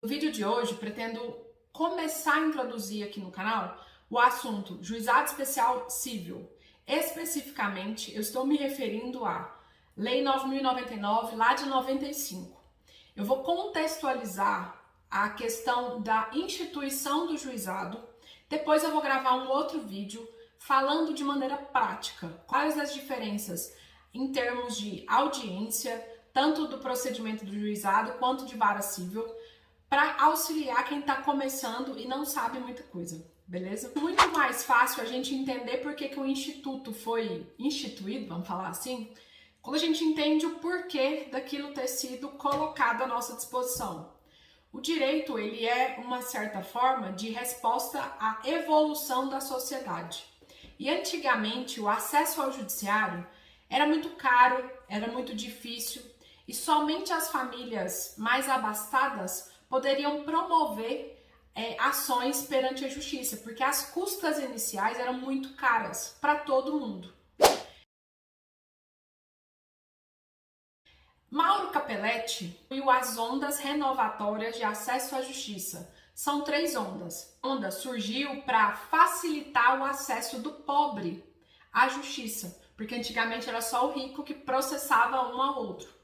No vídeo de hoje, pretendo começar a introduzir aqui no canal o assunto Juizado Especial Civil. Especificamente, eu estou me referindo à Lei 9.099, lá de 95. Eu vou contextualizar a questão da instituição do juizado. Depois eu vou gravar um outro vídeo falando de maneira prática quais as diferenças em termos de audiência, tanto do procedimento do juizado quanto de vara civil, para auxiliar quem está começando e não sabe muita coisa, beleza? Muito mais fácil a gente entender por que o instituto foi instituído, vamos falar assim, quando a gente entende o porquê daquilo ter sido colocado à nossa disposição. O direito, ele é uma certa forma de resposta à evolução da sociedade. E antigamente o acesso ao judiciário era muito caro, era muito difícil, e somente as famílias mais abastadas poderiam promover ações perante a justiça, porque as custas iniciais eram muito caras para todo mundo. Mauro Capelletti viu as ondas renovatórias de acesso à justiça. São 3 ondas. A onda surgiu para facilitar o acesso do pobre à justiça, porque antigamente era só o rico que processava um ao outro.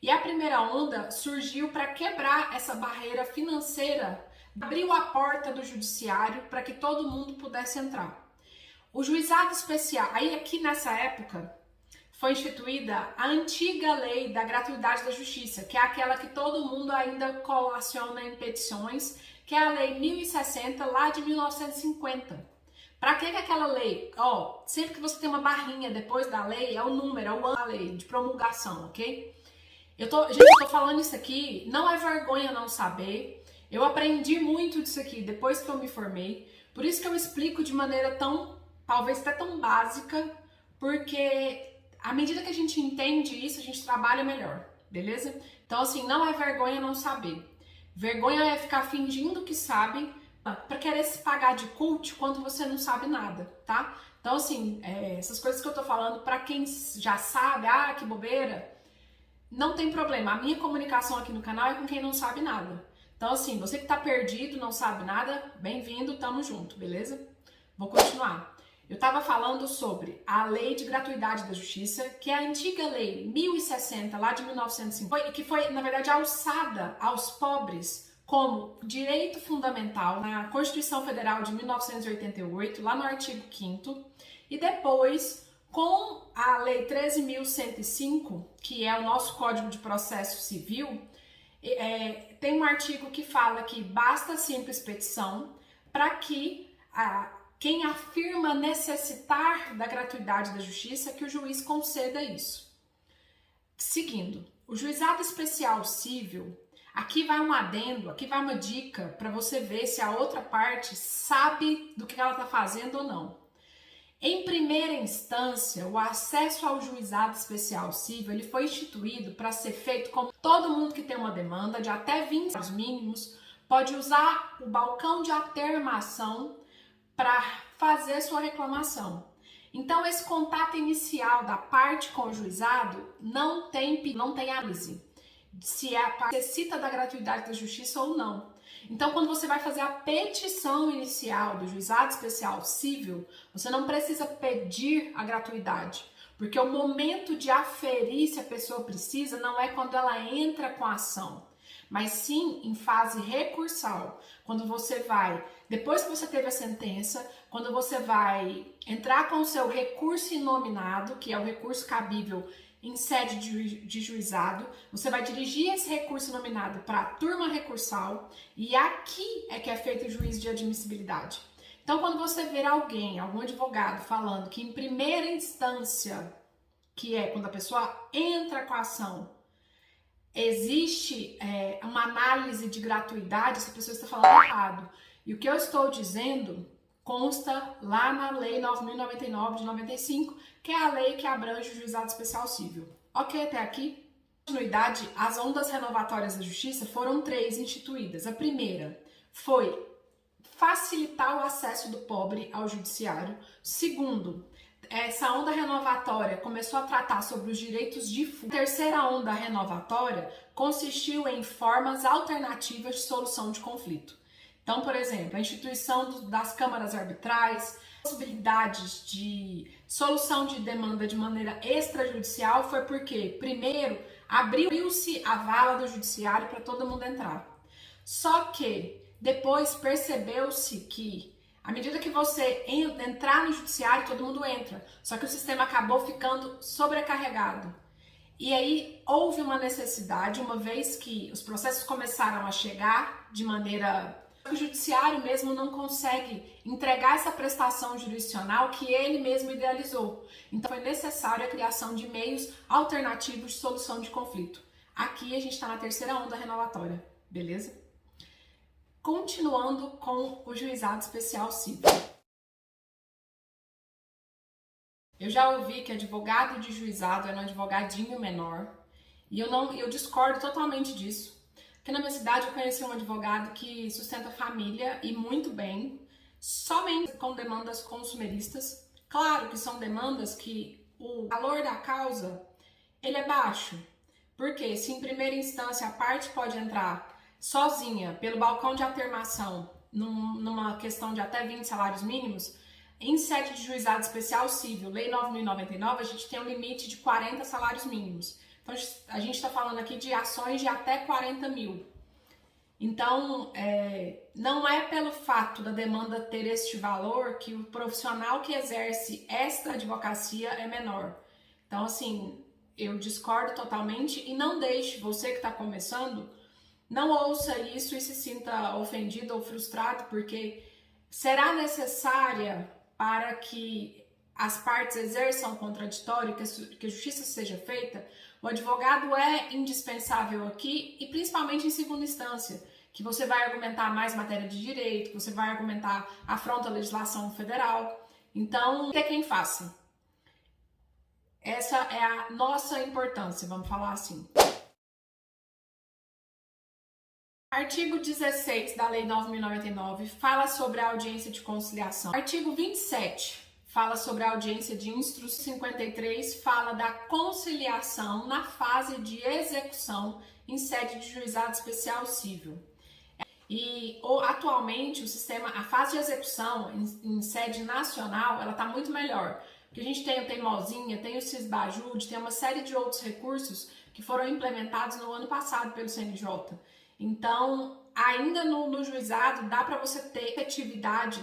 E a primeira onda surgiu para quebrar essa barreira financeira, abriu a porta do judiciário para que todo mundo pudesse entrar. O juizado especial, aí aqui nessa época, foi instituída a antiga lei da gratuidade da justiça, que é aquela que todo mundo ainda colaciona em petições, que é a lei 1060, lá de 1950. Para que aquela lei? Sempre que você tem uma barrinha depois da lei, é o número, é o ano da lei de promulgação, ok? Eu tô falando isso aqui, não é vergonha não saber. Eu aprendi muito disso aqui depois que eu me formei. Por isso que eu explico de maneira tão, talvez até tão básica, porque à medida que a gente entende isso, a gente trabalha melhor, beleza? Então, assim, não é vergonha não saber. Vergonha é ficar fingindo que sabe para querer se pagar de cult quando você não sabe nada, tá? Então, assim, essas coisas que eu tô falando, para quem já sabe, que bobeira, não tem problema. A minha comunicação aqui no canal é com quem não sabe nada. Então, assim, você que tá perdido, não sabe nada, bem-vindo, tamo junto, beleza? Vou continuar. Eu tava falando sobre a Lei de Gratuidade da Justiça, que é a antiga Lei 1060, lá de 1950, que foi, na verdade, alçada aos pobres como direito fundamental na Constituição Federal de 1988, lá no artigo 5º, e depois, com a Lei 13.105, que é o nosso Código de Processo Civil, tem um artigo que fala que basta simples petição para que quem afirma necessitar da gratuidade da justiça, que o juiz conceda isso. Seguindo, o juizado especial civil, aqui vai um adendo, aqui vai uma dica para você ver se a outra parte sabe do que ela está fazendo ou não. Em primeira instância, o acesso ao juizado especial civil ele foi instituído para ser feito como todo mundo que tem uma demanda de até 20 salários mínimos pode usar o balcão de atermação para fazer sua reclamação. Então, esse contato inicial da parte com o juizado não tem análise se necessita da gratuidade da justiça ou não. Então, quando você vai fazer a petição inicial do juizado especial civil, você não precisa pedir a gratuidade, porque o momento de aferir se a pessoa precisa não é quando ela entra com a ação, mas sim em fase recursal, quando você vai, depois que você teve a sentença, quando você vai entrar com o seu recurso inominado, que é o recurso cabível em sede de juizado, você vai dirigir esse recurso nominado para a turma recursal e aqui é que é feito o juízo de admissibilidade. Então, quando você ver algum advogado falando que em primeira instância, que é quando a pessoa entra com a ação, existe uma análise de gratuidade, essa pessoa está falando errado. E o que eu estou dizendo consta lá na Lei 9.099 de 95, que é a lei que abrange o juizado especial civil. Ok, até aqui? Continuidade, as ondas renovatórias da justiça foram 3 instituídas. A primeira foi facilitar o acesso do pobre ao judiciário. Segundo, essa onda renovatória começou a tratar sobre os direitos de fuga. A terceira onda renovatória consistiu em formas alternativas de solução de conflito. Então, por exemplo, a instituição das câmaras arbitrais, possibilidades de solução de demanda de maneira extrajudicial foi porque, primeiro, abriu-se a vala do judiciário para todo mundo entrar. Só que depois percebeu-se que à medida que você entrar no judiciário, todo mundo entra. Só que o sistema acabou ficando sobrecarregado. E aí houve uma necessidade, uma vez que os processos começaram a chegar de maneira... O judiciário mesmo não consegue entregar essa prestação jurisdicional que ele mesmo idealizou. Então foi necessária a criação de meios alternativos de solução de conflito. Aqui a gente está na terceira onda renovatória, beleza? Continuando com o juizado especial civil. Eu já ouvi que advogado de juizado é um advogadinho menor e eu discordo totalmente disso. Aqui na minha cidade eu conheci um advogado que sustenta a família e muito bem, somente com demandas consumeristas. Claro que são demandas que o valor da causa ele é baixo, porque se em primeira instância a parte pode entrar sozinha, pelo balcão de atermação, numa questão de até 20 salários mínimos, em sede de juizado especial civil, Lei 9.099, a gente tem um limite de 40 salários mínimos. Então, a gente está falando aqui de ações de até 40 mil. Então, não é pelo fato da demanda ter este valor que o profissional que exerce esta advocacia é menor. Então, assim, eu discordo totalmente e não deixe, você que está começando, não ouça isso e se sinta ofendido ou frustrado, porque será necessária para que as partes exerçam o contraditório, que a justiça seja feita. O advogado é indispensável aqui e principalmente em segunda instância, que você vai argumentar mais matéria de direito, que você vai argumentar afronta a legislação federal. Então, tem quem faça. Essa é a nossa importância, vamos falar assim. Artigo 16 da Lei 9.099 fala sobre a audiência de conciliação. Artigo 27 fala sobre a audiência de instrução. 53 fala da conciliação na fase de execução em sede de juizado especial civil. E atualmente o sistema, a fase de execução em sede nacional, ela está muito melhor. Porque a gente tem o Teimosinha, tem o Cisbajude, tem uma série de outros recursos que foram implementados no ano passado pelo CNJ. Então, ainda no juizado, dá para você ter efetividade.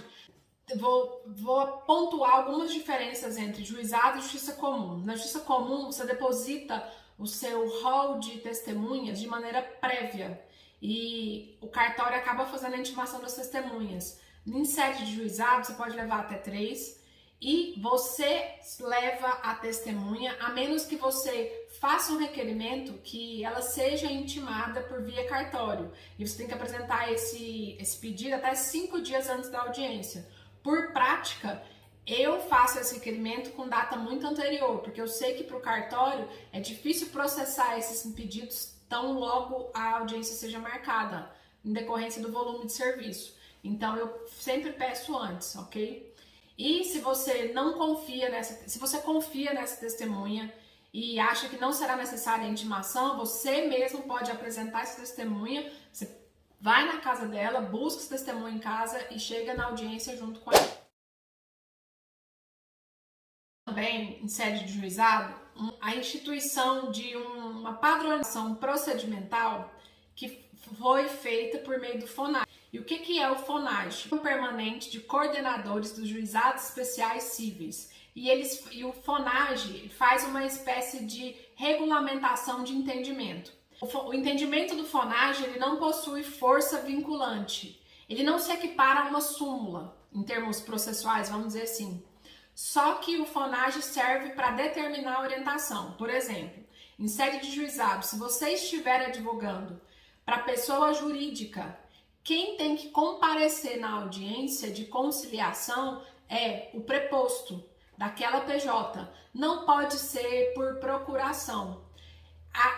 Vou pontuar algumas diferenças entre juizado e justiça comum. Na justiça comum, você deposita o seu rol de testemunhas de maneira prévia e o cartório acaba fazendo a intimação das testemunhas. Em sede de juizado, você pode levar até 3 e você leva a testemunha, a menos que você faça um requerimento que ela seja intimada por via cartório. E você tem que apresentar esse pedido até 5 dias antes da audiência. Por prática, eu faço esse requerimento com data muito anterior, porque eu sei que para o cartório é difícil processar esses pedidos tão logo a audiência seja marcada, em decorrência do volume de serviço. Então, eu sempre peço antes, ok? E se você não confia se você confia nessa testemunha e acha que não será necessária a intimação, você mesmo pode apresentar essa testemunha, você vai na casa dela, busca essa testemunha em casa e chega na audiência junto com ela. Também, em sede de juizado, a instituição de uma padronização procedimental que foi feita por meio do FONAGE. E o que é o FONAGE? Um permanente de coordenadores dos juizados especiais cíveis. E o FONAGE faz uma espécie de regulamentação de entendimento. O entendimento do FONAGE ele não possui força vinculante. Ele não se equipara a uma súmula, em termos processuais, vamos dizer assim. Só que o FONAGE serve para determinar a orientação. Por exemplo, em sede de juizado, se você estiver advogando para pessoa jurídica, quem tem que comparecer na audiência de conciliação é o preposto daquela PJ. Não pode ser por procuração.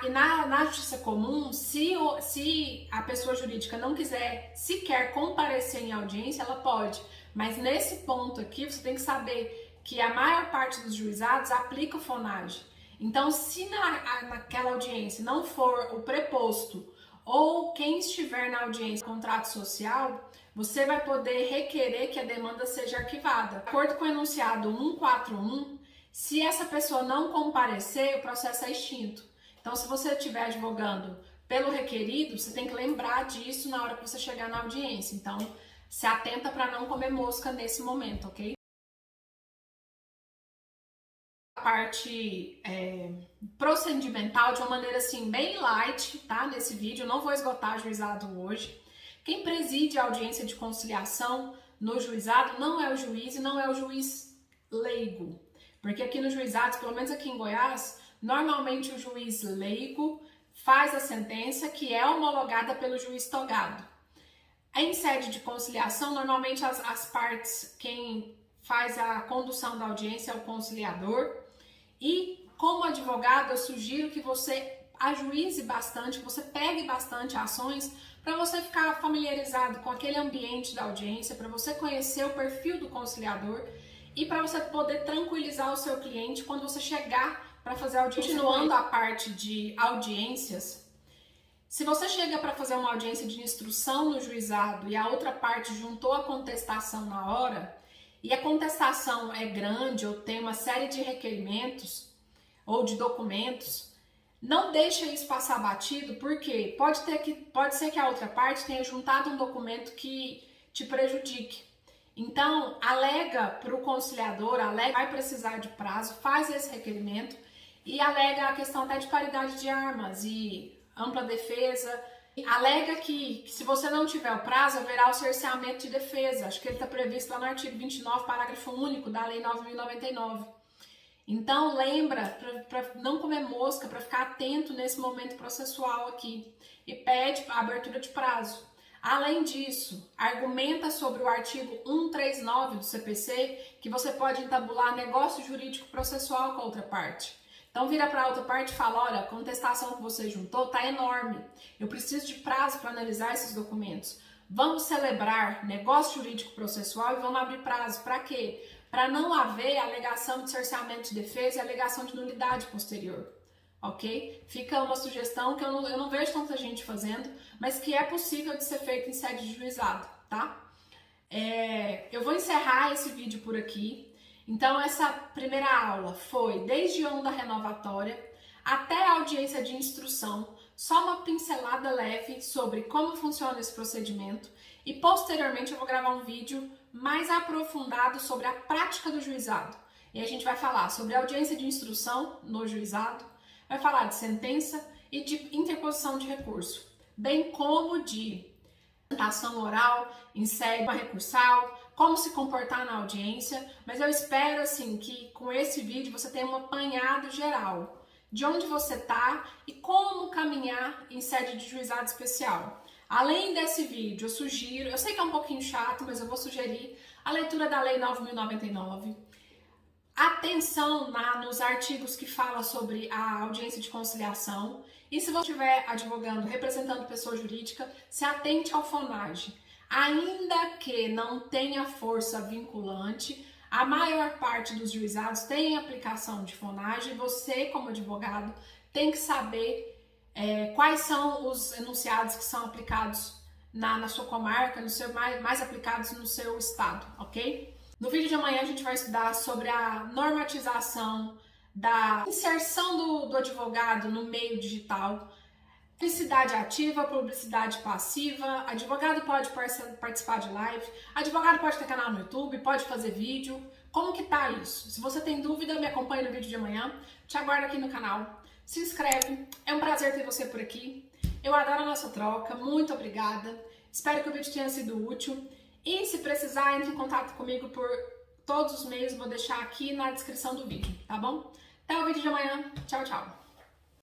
Na justiça comum, se a pessoa jurídica não quiser sequer comparecer em audiência, ela pode. Mas nesse ponto aqui, você tem que saber que a maior parte dos juizados aplica o FONAGE. Então, se naquela audiência não for o preposto ou quem estiver na audiência contrato social, você vai poder requerer que a demanda seja arquivada. De acordo com o enunciado 141, se essa pessoa não comparecer, o processo é extinto. Então, se você estiver advogando pelo requerido, você tem que lembrar disso na hora que você chegar na audiência. Então, se atenta para não comer mosca nesse momento, ok? A parte procedimental de uma maneira assim bem light, tá? Nesse vídeo, não vou esgotar juizado hoje. Quem preside a audiência de conciliação no juizado não é o juiz e não é o juiz leigo. Porque aqui no juizado, pelo menos aqui em Goiás, normalmente o juiz leigo faz a sentença que é homologada pelo juiz togado. Em sede de conciliação, normalmente as partes, quem faz a condução da audiência é o conciliador. E como advogado, eu sugiro que você ajuize bastante, que você pegue bastante ações para você ficar familiarizado com aquele ambiente da audiência, para você conhecer o perfil do conciliador e para você poder tranquilizar o seu cliente quando você chegar para fazer a audiência. Continuando a parte de audiências, se você chega para fazer uma audiência de instrução no juizado e a outra parte juntou a contestação na hora, e a contestação é grande ou tem uma série de requerimentos ou de documentos, não deixa isso passar batido, porque pode ser que a outra parte tenha juntado um documento que te prejudique. Então, alega para o conciliador, vai precisar de prazo, faz esse requerimento e alega a questão até de paridade de armas e ampla defesa. Alega que se você não tiver o prazo, haverá o cerceamento de defesa. Acho que ele está previsto lá no artigo 29, parágrafo único da Lei 9.099. Então, lembra, para não comer mosca, para ficar atento nesse momento processual aqui. E pede a abertura de prazo. Além disso, argumenta sobre o artigo 139 do CPC, que você pode entabular negócio jurídico processual com a outra parte. Então vira para a outra parte e fala, olha, a contestação que você juntou está enorme. Eu preciso de prazo para analisar esses documentos. Vamos celebrar negócio jurídico processual e vamos abrir prazo. Para quê? Para não haver alegação de cerceamento de defesa e alegação de nulidade posterior. Ok? Fica uma sugestão que eu não vejo tanta gente fazendo, mas que é possível de ser feita em sede de juizado, tá? Eu vou encerrar esse vídeo por aqui. Então, essa primeira aula foi desde onda renovatória até a audiência de instrução, só uma pincelada leve sobre como funciona esse procedimento e posteriormente eu vou gravar um vídeo mais aprofundado sobre a prática do juizado. E a gente vai falar sobre a audiência de instrução no juizado, vai falar de sentença e de interposição de recurso, bem como de apresentação oral em sede recursal, como se comportar na audiência, mas eu espero assim que com esse vídeo você tenha um apanhado geral de onde você está e como caminhar em sede de juizado especial. Além desse vídeo, eu sugiro, eu sei que é um pouquinho chato, mas eu vou sugerir a leitura da Lei 9.099, atenção nos artigos que falam sobre a audiência de conciliação e se você estiver advogando, representando pessoa jurídica, se atente ao FONAGE. Ainda que não tenha força vinculante, a maior parte dos juizados tem aplicação de FONAGE e você, como advogado, tem que saber quais são os enunciados que são aplicados na sua comarca, mais aplicados no seu estado, ok? No vídeo de amanhã a gente vai estudar sobre a normatização da inserção do advogado no meio digital, publicidade ativa, publicidade passiva, advogado pode participar de live, advogado pode ter canal no YouTube, pode fazer vídeo, como que tá isso? Se você tem dúvida, me acompanha no vídeo de amanhã, te aguardo aqui no canal, se inscreve, é um prazer ter você por aqui, eu adoro a nossa troca, muito obrigada, espero que o vídeo tenha sido útil e se precisar, entre em contato comigo por todos os meios, vou deixar aqui na descrição do vídeo, tá bom? Até o vídeo de amanhã, tchau, tchau!